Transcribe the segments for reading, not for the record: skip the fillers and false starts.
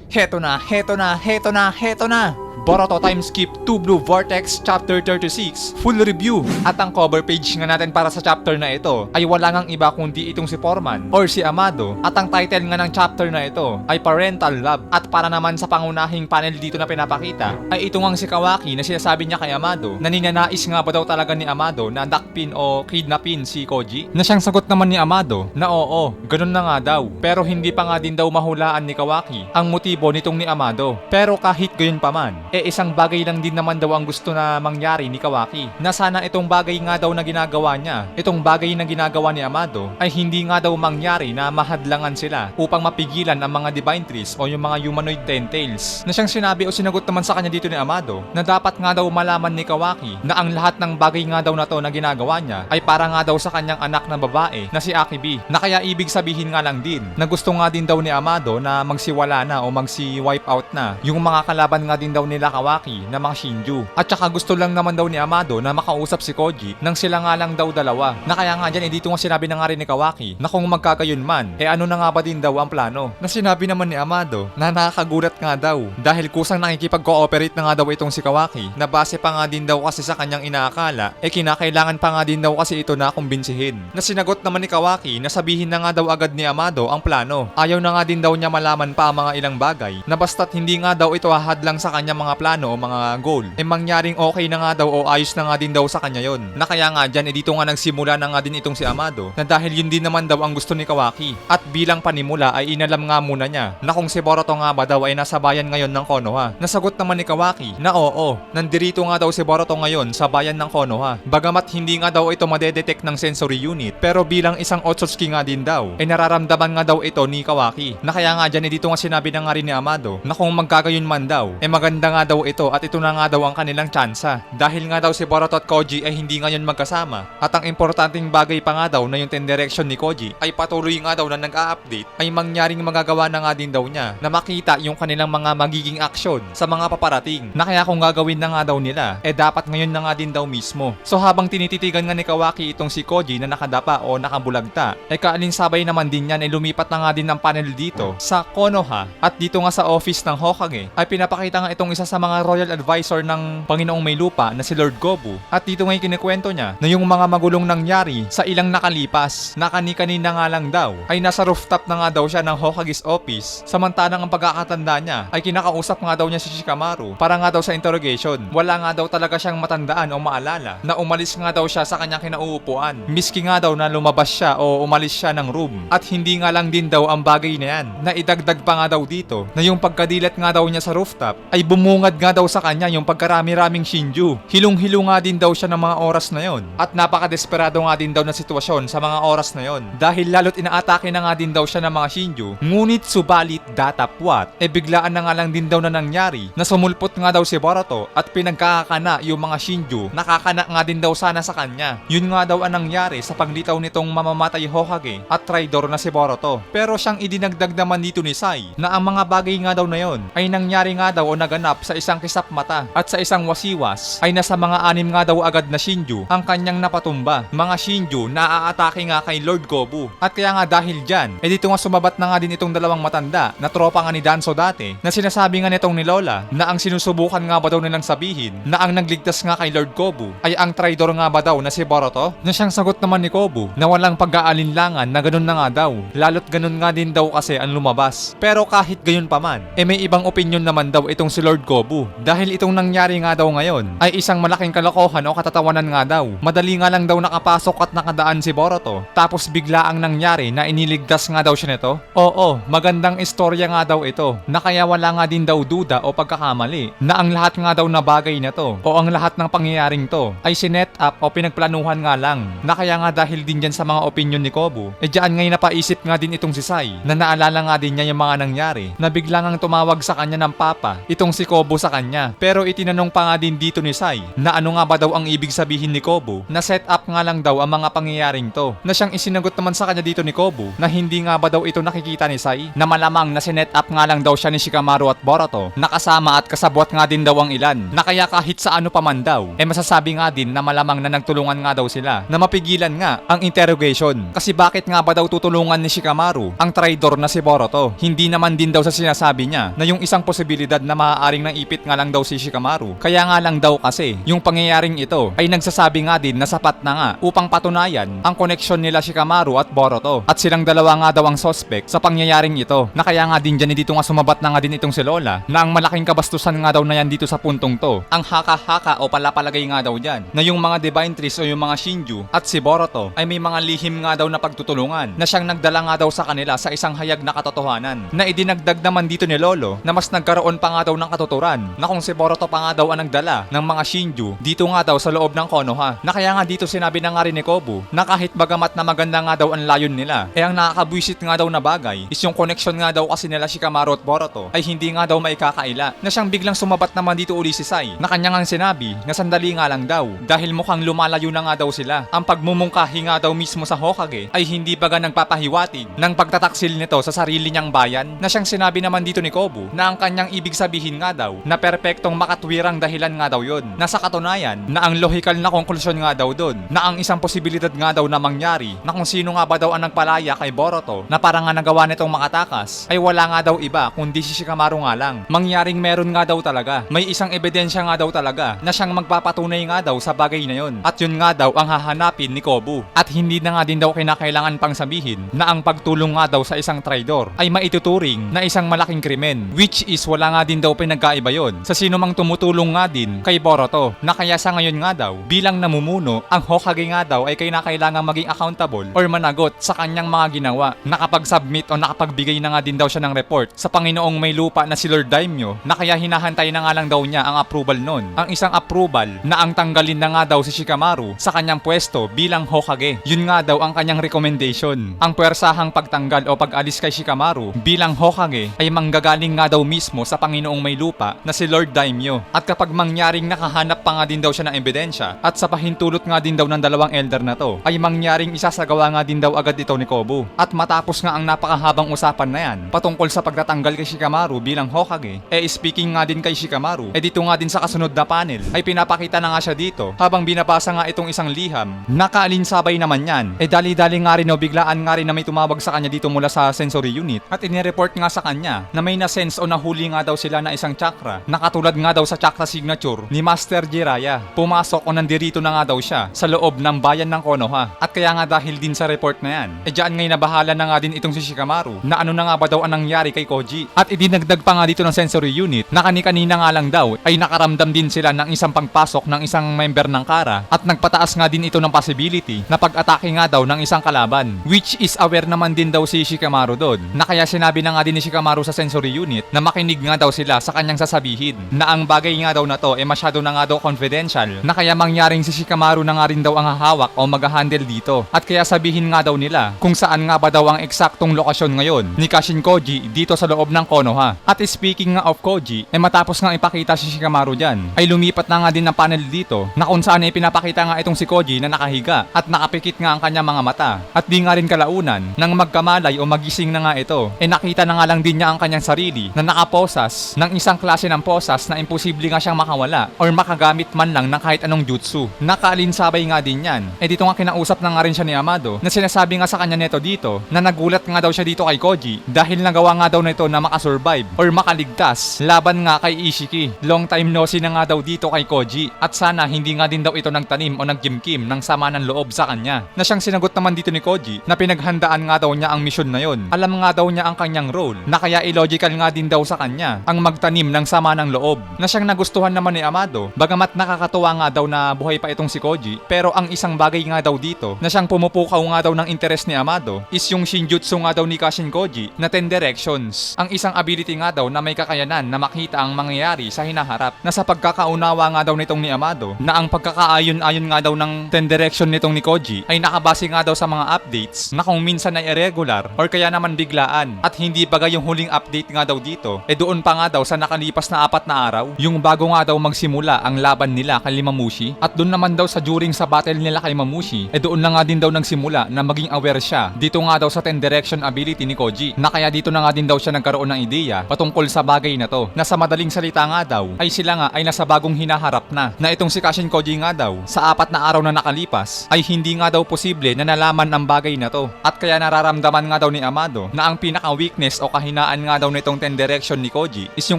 Heto na, heto na, heto na, heto na! Boruto Time Skip 2 Blue Vortex Chapter 36 Full Review. At ang cover page nga natin para sa chapter na ito ay wala ngang iba kundi itong si Foreman or si Amado. At ang title nga ng chapter na ito ay Parental Love. At para naman sa pangunahing panel dito na pinapakita ay ito ngang si Kawaki na sinasabi niya kay Amado na ninanais nga ba daw talaga ni Amado na dakpin o kidnapin si Koji. Na siyang sagot naman ni Amado na oo, ganun na nga daw. Pero hindi pa nga din daw mahulaan ni Kawaki ang motibo nitong ni Amado. Pero kahit gayon pa man, isang bagay lang din naman daw ang gusto na mangyari ni Kawaki. Na sana itong bagay nga daw na ginagawa niya, itong bagay na ginagawa ni Amado ay hindi nga daw mangyari na mahadlangan sila upang mapigilan ang mga Divine Trees o yung mga humanoid Ten-Tails. Na siyang sinabi o sinagot naman sa kanya dito ni Amado na dapat nga daw malaman ni Kawaki na ang lahat ng bagay nga daw na to na ginagawa niya ay para nga daw sa kanyang anak na babae na si Akibi. Na kaya ibig sabihin nga lang din na gusto nga din daw ni Amado na magsiwala na o magsi-wipe out na yung mga kalaban nga din daw nila Kawaki na mga Shinju. At saka gusto lang naman daw ni Amado na makausap si Koji nang sila nga lang daw dalawa. Na kaya nga dyan dito nga sinabi na nga rin ni Kawaki na kung magkagayon man, ano na nga ba din daw ang plano. Na sinabi naman ni Amado na nakakagulat nga daw dahil kusang nakikipag-cooperate na nga daw itong si Kawaki na base pa nga din daw kasi sa kanyang inaakala kinakailangan pa nga din daw kasi ito na kumbinsihin. Na sinagot naman ni Kawaki na sabihin na nga daw agad ni Amado ang plano. Ayaw na nga din daw niya malaman pa ang mga ilang bagay na basta't hindi nga daw ito hahadlang sa kanya mga plano o mga goal mangyaring okay na nga daw o ayos na nga din daw sa kanya yon. Na kaya nga dyan dito nga nagsimula na nga din itong si Amado na dahil yun din naman daw ang gusto ni Kawaki at bilang panimula ay inalam nga muna niya na kung si Boruto nga ba daw ay nasa bayan ngayon ng Konoha. Nasagot naman ni Kawaki na oo, nandirito nga daw si Boruto ngayon sa bayan ng Konoha. Bagamat hindi nga daw ito madedetect ng sensory unit pero bilang isang Otsutsuki nga din daw nararamdaman nga daw ito ni Kawaki. Na kaya nga dyan dito nga sinabi na nga rin ni Amado na kung magkagayon man daw maganda nga daw ito at ito na nga daw ang kanilang tsansa. Dahil nga daw si Boruto at Koji ay hindi ngayon magkasama at ang importanteng bagay pa nga daw na yung ten direction ni Koji ay patuloy nga daw na nag-a-update ay mangyaring magagawa na nga din daw niya na makita yung kanilang mga magiging aksyon sa mga paparating. Na kaya kung gagawin na nga daw nila dapat ngayon na nga din daw mismo. So habang tinititigan nga ni Kawaki itong si Koji na nakadapa o nakabulagta kaalinsabay naman din yan lumipat na nga din ang panel dito sa Konoha at dito nga sa office ng Hokage ay pinapakita nga itong isa sa mga royal advisor ng Panginoong May Lupa na si Lord Gobu. At dito ngayon kinikwento niya na yung mga magulong nangyari sa ilang nakalipas na kani-kanina nga lang daw ay nasa rooftop na nga daw siya ng Hokage's office samantalang ang pagkakatanda niya ay kinakausap nga daw niya si Shikamaru para nga daw sa interrogation. Wala nga daw talaga siyang matandaan o maalala na umalis nga daw siya sa kanyang kinauupuan miski nga daw na lumabas siya o umalis siya ng room. At hindi nga lang din daw ang bagay na yan na idagdag pa nga daw dito na yung pagkadilat nga daw niya sa rooftop ay bumungad nga daw sa kanya yung pagkarami-raming Shinju. Hilong-hilo nga din daw siya ng mga oras na yon. At napaka-desperado nga din daw na sitwasyon sa mga oras na yon. Dahil lalo't inaatake na nga din daw siya ng mga Shinju. Ngunit subalit datapwat biglaan na nga lang din daw na nangyari na sumulpot nga daw si Boruto at pinagkakana yung mga Shinju. Nakakana nga din daw sana sa kanya. Yun nga daw ang nangyari sa paglitaw nitong mamamatay Hokage at traidor na si Boruto. Pero siyang idinagdag naman dito ni Sai na ang mga bagay nga daw na yon ay nangyari nga daw o naganap sa isang kisap mata at sa isang wasiwas ay nasa mga 6 nga daw agad na Shinju ang kanyang napatumba. Mga Shinju na aatake nga kay Lord Gobu. At kaya nga dahil dyan dito nga sumabat na nga din itong dalawang matanda na tropa nga ni Danzo dati na sinasabi nga nitong ni Lola na ang sinusubukan nga ba daw nilang sabihin na ang nagligtas nga kay Lord Gobu ay ang traidor nga ba daw na si Boruto. Na siyang sagot naman ni Gobu na walang pag-aalinlangan na ganun na nga daw. Lalot ganun nga din daw kasi ang lumabas. Pero kahit gayon pa man may ibang opinion naman daw itong si Lord Gobu dahil itong nangyari nga daw ngayon ay isang malaking kalokohan o katatawanan nga daw. Madali nga lang daw nakapasok at nakadaan si Boruto tapos bigla ang nangyari na iniligtas nga daw siya nito. Oo, magandang istorya nga daw ito na kaya wala nga din daw duda o pagkakamali na ang lahat nga daw na bagay na to o ang lahat ng pangyayaring to ay sinet up o pinagplanuhan nga lang. Na kaya nga dahil din dyan sa mga opinion ni Kobu dyan ngayon napaisip nga din itong si Sai na naalala nga din niya yung mga nangyari na biglang ang tumawag sa kanya ng papa itong si Kobu Kobo sa kanya. Pero itinanong pa nga din dito ni Sai na ano nga ba daw ang ibig sabihin ni Kobo na set up nga lang daw ang mga pangyayaring to. Na siyang isinagot naman sa kanya dito ni Kobo na hindi nga ba daw ito nakikita ni Sai na malamang na sinet up nga lang daw siya ni Shikamaru at Boruto, nakasama at kasabwat nga din daw ang ilan, na kaya kahit sa ano pa man daw masasabi nga din na malamang na nagtulungan nga daw sila na mapigilan nga ang interrogation. Kasi bakit nga ba daw tutulungan ni Shikamaru ang traidor na si Boruto? Hindi naman din daw sa sinasabi niya na yung isang posibilidad na maaaring naipit nga lang daw si Shikamaru. Kaya nga lang daw kasi yung pangyayaring ito ay nagsasabi nga din na sapat na nga upang patunayan ang koneksyon nila Shikamaru at Boruto, at silang dalawa nga daw ang suspect sa pangyayaring ito, na kaya nga din dyan dito nga sumabat na nga din itong si Lola na ang malaking kabastusan nga daw na yan dito sa puntong to, ang haka-haka o palapalagay nga daw dyan na yung mga Divine Trees o yung mga Shinju at si Boruto ay may mga lihim nga daw na pagtutulungan na siyang nagdala nga daw sa kanila sa isang hayag na katotohanan, na idinagdag naman dito ni Lolo na mas nagkaroon pa nga daw ng katuturan na kung si Boruto pa nga daw ang nagdala ng mga Shinju dito nga daw sa loob ng Konoha, na kaya nga dito sinabi na nga rin ni Kobo na kahit bagamat na maganda nga daw ang layon nila, ang nakakabwisit nga daw na bagay is yung connection nga daw kasi nila Shikamaru at Boruto ay hindi nga daw maikakaila, na siyang biglang sumabat naman dito uli si Sai na kanya nga sinabi na sandali nga lang daw dahil mukhang lumalayo na nga daw sila. Ang pagmumungkahi nga daw mismo sa Hokage ay hindi baga nagpapahiwatig ng pagtataksil nito sa sarili niyang bayan, na siyang sinabi naman dito ni Kobo na ang kanyang ibig sabihin nga daw na perpektong makatwirang dahilan nga daw yun, na sa katunayan na ang logical na konklusyon nga daw dun na ang isang posibilidad nga daw na mangyari na kung sino nga ba daw ang nagpalaya kay Boruto na parang nga nagawa nitong makatakas ay wala nga daw iba kundi si Shikamaru nga lang. Mangyaring meron nga daw talaga, may isang ebidensya nga daw talaga na siyang magpapatunay nga daw sa bagay na yun, at yun nga daw ang hahanapin ni Kobo. At hindi na nga din daw kinakailangan pang sabihin na ang pagtulong nga daw sa isang traidor ay maituturing na isang malaking krimen, which is wala nga din daw pinagkaiba yon sa sino mang tumutulong nga din kay Boruto, na kaya sa ngayon nga daw bilang namumuno ang Hokage nga daw ay kinakailangan maging accountable or managot sa kanyang mga ginawa. Nakapag-submit o nakapagbigay na nga din daw siya ng report sa Panginoong may lupa na si Lord Daimyo, na kaya hinahantay na nga lang daw niya ang approval nun. Ang isang approval na ang tanggalin na nga daw si Shikamaru sa kanyang pwesto bilang Hokage. Yun nga daw ang kanyang recommendation. Ang puwersahang pagtanggal o pag-alis kay Shikamaru bilang Hokage ay manggagaling nga daw mismo sa Panginoong may lupa na si Lord Daimyo. At kapag mangyaring nakahanap pa nga din daw siya ng ebidensya at sa pahintulot nga din daw ng dalawang elder na to ay mangyaring isasagawa nga din daw agad ito ni Kobo. At matapos nga ang napakahabang usapan na yan patungkol sa pagtatanggal kay Shikamaru bilang Hokage, speaking nga din kay Shikamaru, dito nga din sa kasunod na panel ay pinapakita na nga siya dito habang binabasa nga itong isang liham. Nakaalinsabay naman yan, dali-dali nga rin o biglaan nga rin na may tumawag sa kanya dito mula sa sensory unit at inireport nga sa kanya na may na-sense o nahuli nga daw sila na isang chakra na katulad nga daw sa chakra signature ni Master Jiraiya. Pumasok o nandirito na nga daw siya sa loob ng bayan ng Konoha, at kaya nga dahil din sa report na yan diyan ngay nabahala na nga din itong si Shikamaru na ano na nga ba daw ang nangyari kay Koji, at idinagdag pa nga dito ng sensory unit na kani-kanina nga lang daw ay nakaramdam din sila ng isang pagpasok ng isang member ng Kara, at nagpataas nga din ito ng possibility na pag-atake nga daw ng isang kalaban, which is aware naman din daw si Shikamaru doon, na kaya sinabi na nga din ni Shikamaru sa sensory unit na makinig nga daw sila sa kanyang sasabihin, na ang bagay nga daw na to masyado na nga daw confidential, na kaya mangyaring si Shikamaru na nga rin daw ang hahawak o mag-handle dito, at kaya sabihin nga daw nila kung saan nga ba daw ang eksaktong lokasyon ngayon ni Kashin Koji dito sa loob ng Konoha. At speaking nga of Koji, matapos nga ipakita si Shikamaru dyan ay lumipat na nga din ng panel dito na kung saan pinapakita nga itong si Koji na nakahiga at nakapikit nga ang kanyang mga mata, at di nga rin kalaunan nang magkamalay o magising na nga ito nakita na nga lang din niya ang kanyang sarili na nakaposas ng isang klase ng posas na imposible nga siyang makawala or makagamit man lang ng kahit anong jutsu. Nakaalinsabay nga din yan. Dito nga kinausap na nga rin siya ni Amado na sinasabi nga sa kanya neto dito na nagulat nga daw siya dito kay Koji dahil nagawa nga daw nito na makasurvive or makaligtas laban nga kay Ishiki. Long time no see na nga daw dito kay Koji, at sana hindi nga din daw ito nagtanim o naggimkim ng sama ng loob sa kanya, na siyang sinagot naman dito ni Koji na pinaghandaan nga daw niya ang misyon na yon. Alam nga daw niya ang kanyang role, na kaya illogical nga din daw sa kanya ang magtanim ng sama ng loob, na siyang nagustuhan naman ni Amado bagamat nakakatuwa nga daw na buhay pa itong si Koji. Pero ang isang bagay nga daw dito na siyang pumupukaw nga daw ng interes ni Amado is yung Shinjutsu nga daw ni Kashin Koji na 10 Directions, ang isang ability nga daw na may kakayanan na makita ang mangyayari sa hinaharap, na sa pagkakaunawa nga daw nitong ni Amado na ang pagkakaayon-ayon nga daw ng 10 Direction nitong ni Koji ay nakabase nga daw sa mga updates na kung minsan ay irregular or kaya naman biglaan, at hindi bagay yung huling update nga daw dito doon pa nga daw sa nakalipas nakalipas na 4 na araw, yung bago nga daw magsimula ang laban nila kay Limamushi. At doon naman daw sa during sa battle nila kay Mamushi, doon na nga din daw nagsimula na maging aware siya dito nga daw sa 10 direction ability ni Koji, na kaya dito na nga din daw siya nagkaroon ng ideya patungkol sa bagay na to, na sa madaling salita nga daw ay sila nga ay nasa bagong hinaharap na itong si Kashin Koji nga daw sa 4 na araw na nakalipas ay hindi nga daw posible na nalaman ang bagay na to, at kaya nararamdaman nga daw ni Amado na ang pinaka weakness o kahinaan nga daw nitong 10 direction ni Koji is yung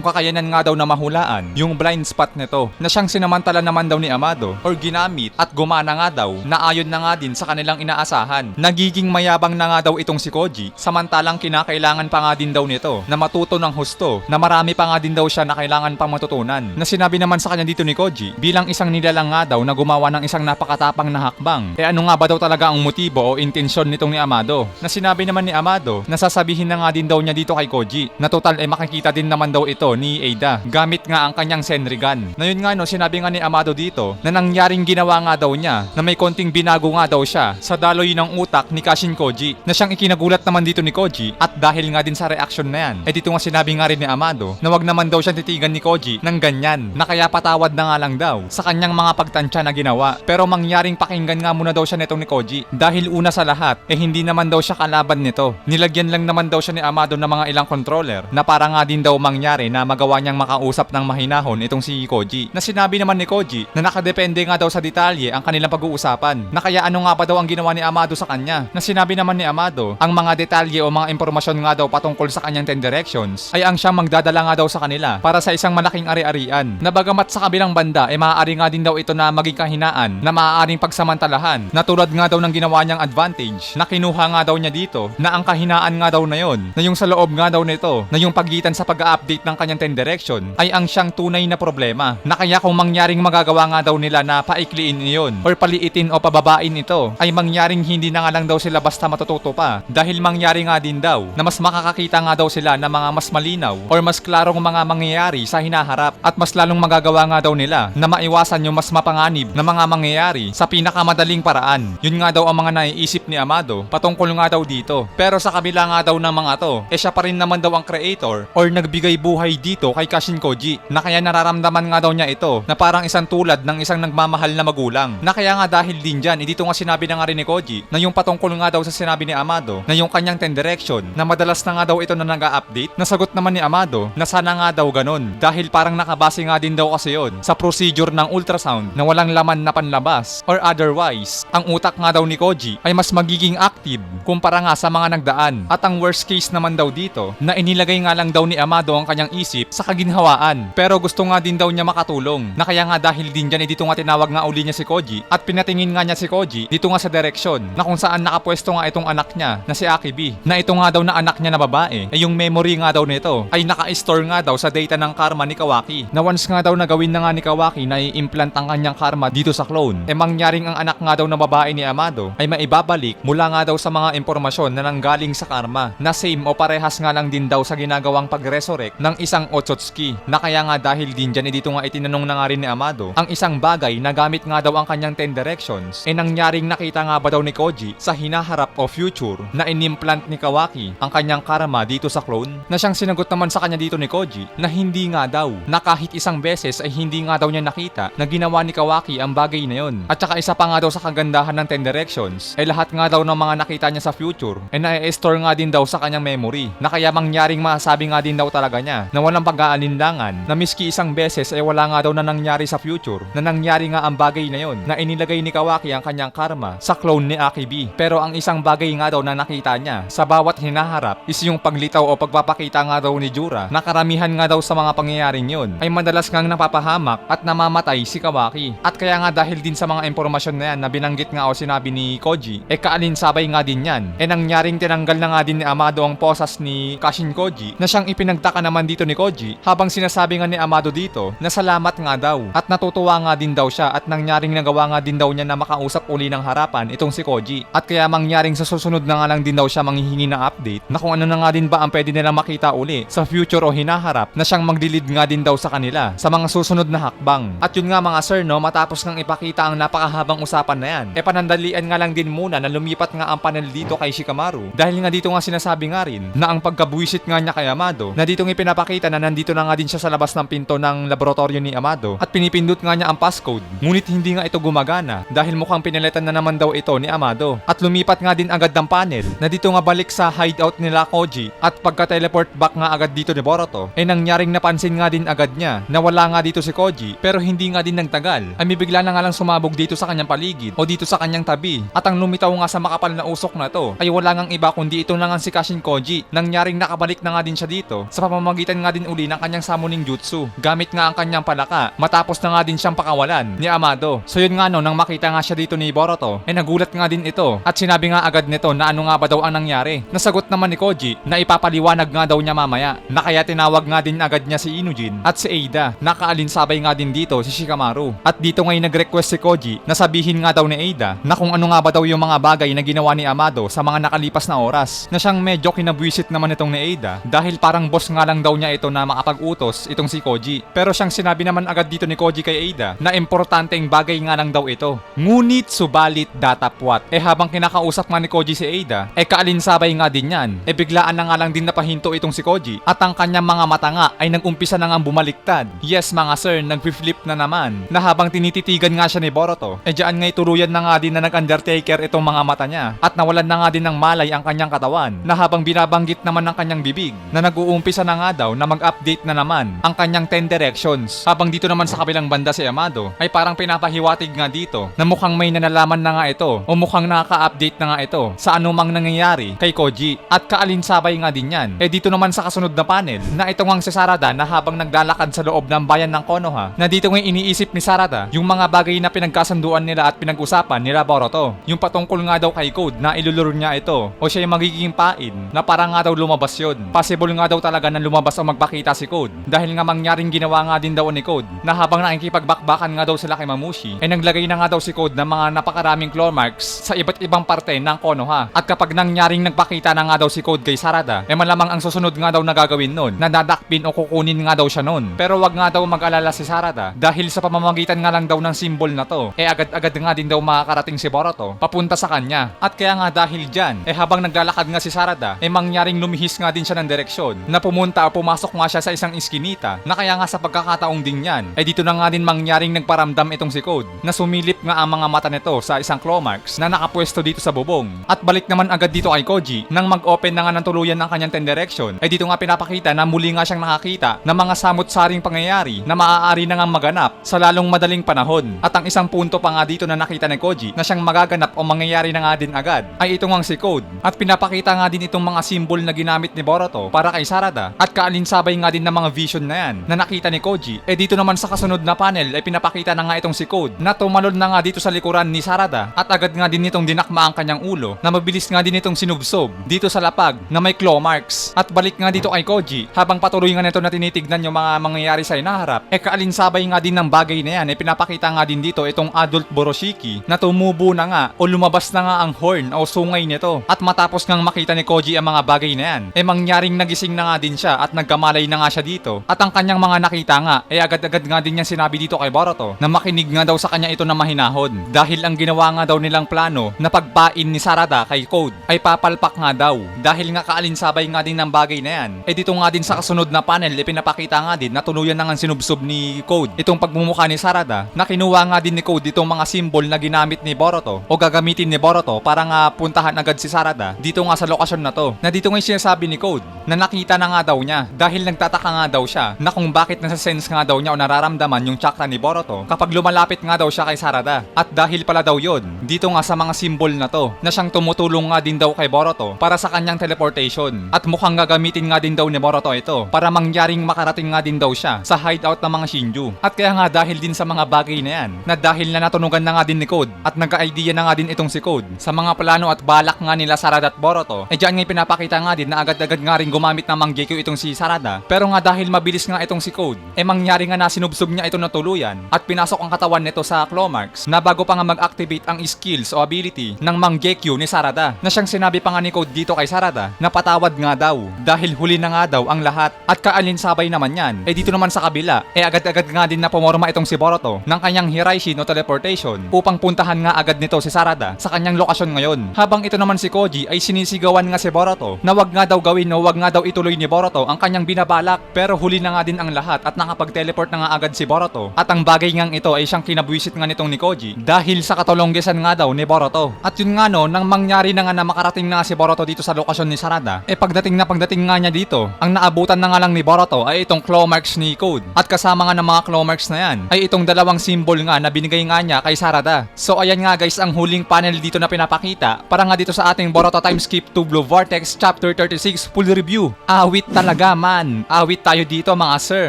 kakayanan nga daw na mahulaan yung blind spot nito, na siyang sinamantala naman daw ni Amado or ginamit at gumana nga daw na ayon na nga din sa kanilang inaasahan. Nagiging mayabang na nga daw itong si Koji, samantalang kinakailangan pa nga din daw nito na matuto ng husto, na marami pa nga din daw siya na kailangan pang matutunan. Na sinabi naman sa kanya dito ni Koji bilang isang nilalang nga daw na gumawa ng isang napakatapang na hakbang. Ano nga ba daw talaga ang motibo o intensyon nitong ni Amado? Na sinabi naman ni Amado na sasabihin na nga din daw niya dito kay Koji na total makikita din naman daw ito ni Ada gamit nga ang kanyang Senrigan. Na yun nga no, sinabi nga ni Amado dito na nangyaring ginawa nga daw niya na may konting binago nga daw siya sa daloy ng utak ni Kashin Koji, na siyang ikinagulat naman dito ni Koji, at dahil nga din sa reaction na yan dito nga sinabi nga rin ni Amado na wag naman daw siya titigan ni Koji ng ganyan, na kaya patawad na nga lang daw sa kanyang mga pagtansya na ginawa. Pero mangyaring pakinggan nga muna daw siya nitong ni Koji, dahil una sa lahat hindi naman daw siya kalaban nito. Nilagyan lang naman daw siya ni Amado ng mga ilang controller na para nga din daw mangyari na magawa niyang makausap ng mahinahon itong si Koji. Na sinabi naman ni Koji na nakadepende nga daw sa detalye ang kanilang pag-uusapan, na kaya ano nga ba daw ang ginawa ni Amado sa kanya. Na sinabi naman ni Amado ang mga detalye o mga impormasyon nga daw patungkol sa kanyang 10 directions ay ang siyang magdadala nga daw sa kanila para sa isang malaking ari-arian, na bagamat sa kabilang banda maaari nga din daw ito na maging kahinaan na maaaring pagsamantalahan, na tulad nga daw ng ginawa niyang advantage na kinuha nga daw niya dito, na ang kahinaan nga daw na yon na yung sa loob nga daw nito na yung pagitan sa pag-update ng kanyang 10 direction ay ang siyang tunay na problema, na kaya kung mangyaring magagawa nga daw nila na paikliin iyon or paliitin o pababain ito ay mangyaring hindi na nga lang daw sila basta matututo pa, dahil mangyari nga din daw na mas makakakita nga daw sila ng mga mas malinaw or mas klarong mga mangyayari sa hinaharap, at mas lalong magagawa nga daw nila na maiwasan yung mas mapanganib na mga mangyayari sa pinakamadaling paraan. Yun nga daw ang mga naiisip ni Amado patungkol nga daw dito. Pero sa kabila nga daw ng mga to, siya pa rin naman daw ang creator or nagbigay buhay dito kay Kashin Koji, na kaya nararamdaman nga daw niya ito na parang isang tulad ng isang nagmamahal na magulang. Na kaya nga dahil din dyan, dito nga sinabi na nga rin ni Koji na yung patungkol nga daw sa sinabi ni Amado na yung kanyang 10 direction na madalas na nga daw ito na nag-update. Nasagot naman ni Amado na sana nga daw ganun, dahil parang nakabase nga din daw kasi yon sa procedure ng ultrasound na walang laman na panlabas, or otherwise ang utak nga daw ni Koji ay mas magiging active kumpara nga sa mga nagdaan. At ang worst case naman daw dito na inilagay nga lang daw ni Amado ang kanyang isip sa kaginhawaan, pero gusto nga din daw niya makatulong, na kaya nga dahil din dyan dito nga tinawag nga uli niya si Koji at pinatingin nga niya si Koji dito nga sa direksyon na kung saan nakapwesto nga itong anak niya na si Akibi, na ito nga daw na anak niya na babae ay yung memory nga daw nito ay naka-store nga daw sa data ng karma ni Kawaki, na once nga daw nagawin na nga ni Kawaki na i-implant ang kanyang karma dito sa clone, mangyaring ang anak nga daw na babae ni Amado ay maibabalik mula nga daw sa mga impormasyon na nanggaling sa karma, na same o parehas nga lang din daw sa ginagawang pag-resurrect ng isang Otsutsuki. Na kaya nga dahil din dyan dito nga itinanong na nga rin ni Amado ang isang bagay na gamit nga daw ang kanyang 10 directions nangyaring nakita nga ba daw ni Koji sa hinaharap o future na inimplant ni Kawaki ang kanyang karma dito sa clone. Na siyang sinagot naman sa kanya dito ni Koji na hindi nga daw, na kahit isang beses ay hindi nga daw niya nakita na ginawa ni Kawaki ang bagay na yon. At saka isa pa nga daw sa kagandahan ng 10 directions lahat nga daw ng mga nakita niya sa future na-store nga din daw sa kanyang memory, na kaya mangyaring masasabi nga din daw talaga niya na walang pag-aalinlangan na miski isang beses ay wala nga daw na nangyari sa future na nangyari nga ang bagay na yon, na inilagay ni Kawaki ang kanyang karma sa clone ni Akibi. Pero ang isang bagay nga daw na nakita niya sa bawat hinaharap is yung paglitaw o pagpapakita nga daw ni Jura na karamihan nga daw sa mga pangyayaring yon ay madalas ngang napapahamak at namamatay si Kawaki. At kaya nga dahil din sa mga impormasyon na yan na binanggit nga o sinabi ni Koji kaalinsabay nga din yan nangyaring tinanggal na nga din ni Amado ang posas ni Kashin Koji, na siyang ipinagtaka naman dito ni Koji habang sinasabi nga ni Amado dito na salamat nga daw at natutuwa nga din daw siya at nangyaring nagawa nga din daw niya na makausap uli ng harapan itong si Koji. At kaya mangyaring sa susunod na nga lang din daw siya manghihingi ng update na kung ano na nga din ba ang pwede nilang makita uli sa future o hinaharap, na siyang magdilid nga din daw sa kanila sa mga susunod na hakbang. At yun nga mga sir no, matapos ngang ipakita ang napakahabang usapan na yan, panandalian nga lang din muna na lumipat nga ang panel dito kay Shikamaru, dahil nga dito nga sinasabi nga rin na ang pagkabuwisit nga niya kay Amado na ditong ipinapakita na nandito nandito na nga din siya sa labas ng pinto ng laboratorio ni Amado at pinipindot nga niya ang passcode. Ngunit hindi nga ito gumagana dahil mukhang pinalitan na naman daw ito ni Amado. At lumipat nga din agad ng panel na dito nga balik sa hideout nila Koji at pagka-teleport back nga agad dito ni Boruto, nangyaring napansin nga din agad niya na wala nga dito si Koji pero hindi nga din nagtagal ay bigla na nga lang sumabog dito sa kanyang paligid o dito sa kanyang tabi at ang lumitaw nga sa makapal na usok na to ay wala ngang iba kundi ito na nga si Kashin Koji. Nangyaring nakabalik na nga din siya dito sa pamamagitan nga din uli ng kanyang summoning jutsu gamit nga ang kanyang palaka matapos na nga din siyang pakawalan ni Amado. So yun nga no, nang makita nga siya dito ni Boruto ay nagulat nga din ito at sinabi nga agad nito na ano nga ba daw ang nangyari. Nasagot naman ni Koji na ipapaliwanag nga daw niya mamaya na kaya tinawag nga din agad niya si Inujin at si Ada. Nakaalinsabay nga din dito si Shikamaru at dito ngay nag-request si Koji na sabihin nga daw ni Ada na kung ano nga ba daw yung mga bagay na ginawa ni Amado sa mga nakalipas na oras na siyang medyo kinabwisit naman itong ni Ada dahil parang boss nga lang daw niya ito na makapag-utos itong si Koji. Pero siyang sinabi naman agad dito ni Koji kay Ada na importanteng bagay nga lang daw ito. Ngunit subalit datapwat. Habang kinakausap nga ni Koji si Ada kaalinsabay nga din yan. Biglaan na nga lang din napahinto itong si Koji at ang kanyang mga mata nga ay nag-umpisa na nga bumaliktad. Yes mga sir, nag-flip na naman na habang tinititigan nga siya ni Boruto diyan ngay tuluyan na nga din na nag-undertaker itong mga mata niya at nawalan na nga din ng malay ang kanyang katawan na habang binabanggit naman ng kanyang bibig na nag-uumpisa na nga daw na mag-update na naman ang kanyang 10 directions. Habang dito naman sa kabilang banda si Amado ay parang pinapahiwatig nga dito na mukhang may nanalaman na nga ito o mukhang nakaka-update na nga ito sa anumang nangyayari kay Koji at kaalinsabay nga din yan. Dito naman sa kasunod na panel na ito ngang si Sarada na habang naglalakad sa loob ng bayan ng Konoha na dito nga iniisip ni Sarada yung mga bagay na pinagkasunduan nila at pinag-usapan nila Boruto. Yung patungkol nga daw kay Code na iluluro niya ito o siya yung magiging pain na parang nga daw lumabas yun. Possible nga daw talaga na lumabas o magpakita si Code dahil nga mangyaring ginawa nga din daw ni Code na habang nakikipagbakbakan nga daw sila kay Mamushi naglagay na nga daw si Code ng mga napakaraming claw marks sa iba't ibang parte ng Konoha at kapag nangyaring nagpakita na nga daw si Code kay Sarada malamang ang susunod nga daw na gagawin nun na dadakpin o kukunin nga daw siya nun. Pero wag nga daw mag-alala si Sarada dahil sa pamamagitan nga lang daw ng symbol na to agad-agad nga din daw makakarating si Boruto papunta sa kanya at kaya nga dahil dyan habang naglalakad nga si Sarada mangyaring lumihis nga din siya ng direksyon na pumunta o pumasok nga siya sa isang iskinita na kaya nga sa pagkakataong din yan dito na nga din mangyaring nagparamdam itong si Code na sumilip nga ang mga mata nito sa isang claw marks na nakapwesto dito sa bubong at balik naman agad dito kay Koji nang mag-open na nga ng tuluyan ng kanyang 10 direction dito nga pinapakita na muli nga siyang nakakita ng mga samot-saring pangyayari na maaari na nga maganap sa lalong madaling panahon at ang isang punto pa nga dito na nakita ni Koji na siyang magaganap o mangyayari na nga din agad ay ito ngang si Code at pinapakita nga din itong mga symbol na ginamit ni Boruto para kay Sarada at kaalinsabay nga din ng mga vision na yan na nakita ni Koji. Dito naman sa kasunod na panel ay pinapakita na nga itong si Code na tumalon na nga dito sa likuran ni Sarada at agad nga din itong dinakma ang kanyang ulo na mabilis nga din itong sinubsob dito sa lapag na may claw marks at balik nga dito kay Koji habang patuloy nga nito na tinitignan yung mga mangyayari sa inaharap kaalinsabay nga din ng bagay na yan pinapakita nga din dito itong adult Boroshiki na tumubo na nga o lumabas na nga ang horn o sungay nito at matapos ngang makita ni Koji ang mga bagay na yan mangyaring nagising na nga din siya at nagkamalay na nga siya dito at ang kanyang mga nakita nga agad-agad nga din niyang sinabi dito kay Boruto na makinig nga daw sa kanya ito na mahinahon dahil ang ginawa nga daw nilang plano na pagpain ni Sarada kay Code ay papalpak nga daw dahil nga kaalinsabay nga din ng bagay na yan dito nga din sa kasunod na panel pinapakita nga din na tuluyan na nga sinubsob ni Code itong pagmumukha ni Sarada na kinuha nga din ni Code itong mga symbol na ginamit ni Boruto o gagamitin ni Boruto para nga puntahan agad si Sarada dito nga sa lokasyon na to na dito nga sinasabi ni Code na nakita na nga daw niya dahil nagtataka nga daw siya na kung bakit nasa-sense nga daw niya o nararamdaman yung chakra ni Boruto kapag lumalapit nga daw siya kay Sarada at dahil pala daw yon dito nga sa mga symbol na to na siyang tumutulong nga din daw kay Boruto para sa kanyang teleportation at mukhang gagamitin nga din daw ni Boruto ito para mangyaring makarating nga din daw siya sa hideout ng mga Shinju at kaya nga dahil din sa mga bagay na yan na dahil na natunugan na nga din ni Code at nagka-idea na nga din itong si Code sa mga plano at balak nga nila Sarada at Boruto diyan nga pinapakita nga din na agad-agad nga rin gumamit ng Mangekyou itong si Sarada pero nga dahil mabilis nga itong si Code mangyari nga na sinubsob niya ito na tuluyan at pinasok ang katawan nito sa claw marks na bago pa nga mag-activate ang skills o ability ng Mangekyou ni Sarada na siyang sinabi pa nga ni Code dito kay Sarada na patawad nga daw dahil huli na nga daw ang lahat at kaalinsabay naman yan dito naman sa kabila agad-agad nga din na pumorma itong si Boruto ng kanyang Hiraishin o teleportation upang puntahan nga agad nito si Sarada sa kanyang lokasyon ngayon habang ito naman si Koji ay sinisigawan nga si Boruto na wag nga daw gawin o wag nga daw ituloy ni Boruto ang kanyang binabalak binabalak. Pero huli na nga din ang lahat at nakapag-teleport na nga agad si Boruto. At ang bagay ngang ito ay siyang kinabwisit nga nitong Nekoji dahil sa katulonggesan nga daw ni Boruto. At yun nga no, nang mangyari na nga na makarating na nga si Boruto dito sa lokasyon ni Sarada, pagdating nga niya dito, ang naabutan na nga lang ni Boruto ay itong claw marks ni Code. At kasama nga ng mga claw marks na yan ay itong dalawang symbol nga na binigay nga niya kay Sarada. So ayan nga guys ang huling panel dito na pinapakita para nga dito sa ating Boruto Time Skip to Blue Vortex Chapter 36 full review. Awit talaga man. Awit tayo dito mga sir.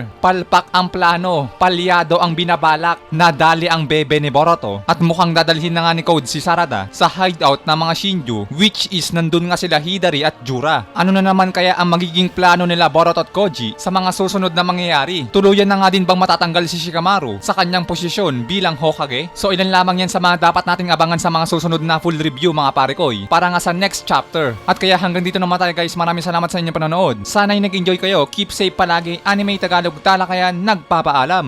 Palpak ang plano, palyado ang binabalak, nadali ang bebe ni Boruto at mukhang dadalhin na nga ni Code si Sarada sa hideout ng mga Shinju which is nandun nga sila Hidari at Jura. Ano na naman kaya ang magiging plano nila Boruto at Koji sa mga susunod na mangyayari? Tuluyan na nga din bang matatanggal si Shikamaru sa kanyang posisyon bilang Hokage? So ilan lamang yan sa mga dapat nating abangan sa mga susunod na full review mga parekoy para nga sa next chapter. At kaya hanggang dito naman tayo guys, maraming salamat sa inyong panonood. Sana'y nag-enjoy kayo, keep safe palagi. Anime Tagalog Talakayan nagpapaalam.